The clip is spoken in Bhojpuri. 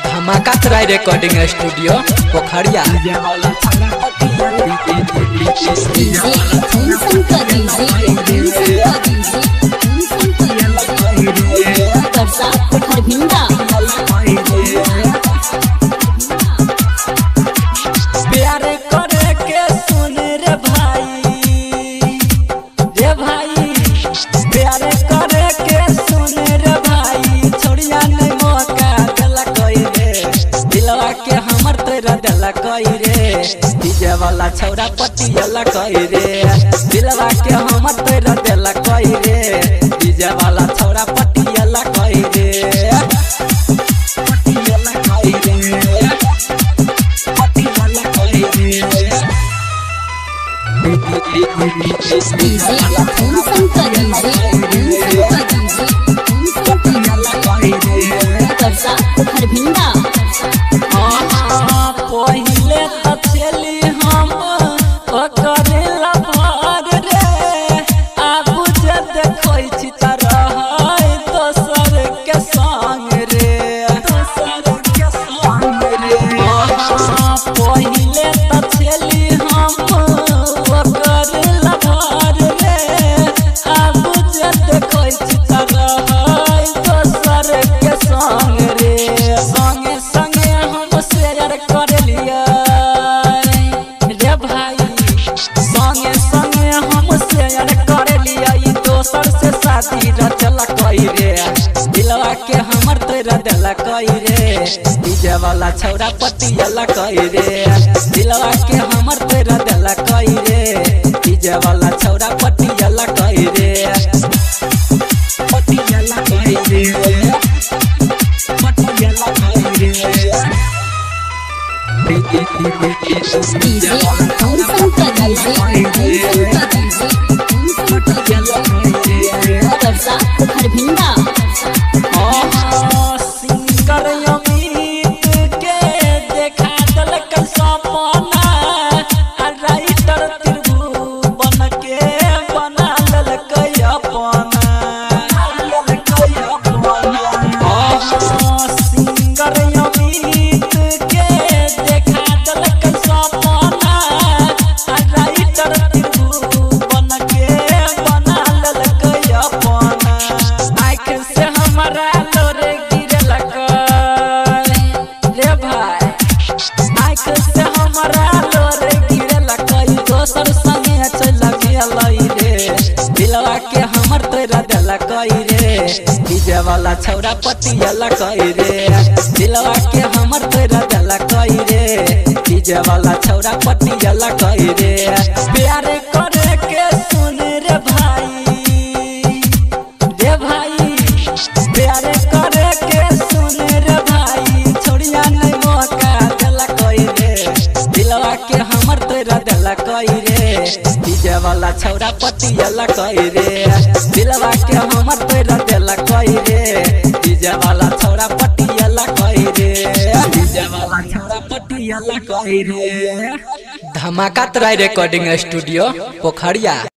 धमाका तराई रिकॉर्डिंग स्टूडियो पोखरिया। प्यार करे के सुन रे भाई, रे भाई प्यार करे के सुन रे भाई, छोड़िया नहीं मौका दिला कोई रे, दिलवा के हमर तेरा दिला कोई रे, डीजे वाला छौरा पटियाला कोई रे, दिलवा के हमर तेरा दिला कोई रे, डीजे वाला छौरा पटियाला कोई रे, पटियाला कोई रे, पटियाला कोई रे। पहिले तो चली हम करेला भर रे, आगू जे देखै छी तरह दोसर के संग रे, दोसर के संग रे। पहिले तो चली हम करेला भर रे, आगू जे देखै छी तरह दोसर के संग रे, संगे संगे हम शेयर कर लिया रे भाई, संगे संगे हम शेयर कर लिया, दोसर से शादी रचला कोई रे, दिलवा के हमर तेरा दिला कोई रे, डीजे वाला छौरा पटियाला कोई रे, दिलवा के हमर तेरा दिला कोई रे, डीजे वाला छौरा पटियाला कोई रे, पटियाला कोई रे, पटियाला कोई रे। सिंगर अमित के देखा दलक सपना, राइटर त्रिभुवन के बना दलक अपना, सिंगर अमित के देखा दलक सपना, राइटर त्रिभुवन के बना दलक अपना, आँख से हमारा लोरे गिरलक रे भाई, आँख से हमारा लोरे गिरलक, दोसर संगे चल गेलै रे, दिलवा के हमर तेरा दिला कोई रे, डीजे वाला छौरा पटियाला कोई रे, दिलवा के हमर तेरा दिला कोई रे, डीजे वाला छौरा पटियाला कोई रे। प्यार करे के सुन रे भाई, रे भाई प्यार करे के सुन रे भाई, छोड़िया नहीं मौका दिला कोई रे, दिलवा के हमर तेरा दिला कोई रे, डीजे वाला छौरा पटियाला कोई रे, दिलवा के हमर तेरा दिला कोई रे, डीजे वाला छौरा पटियाला कोई रे, डीजे वाला छौरा पटियाला कोई रे। धमाका तराई रिकॉर्डिंग स्टूडियो पोखरिया।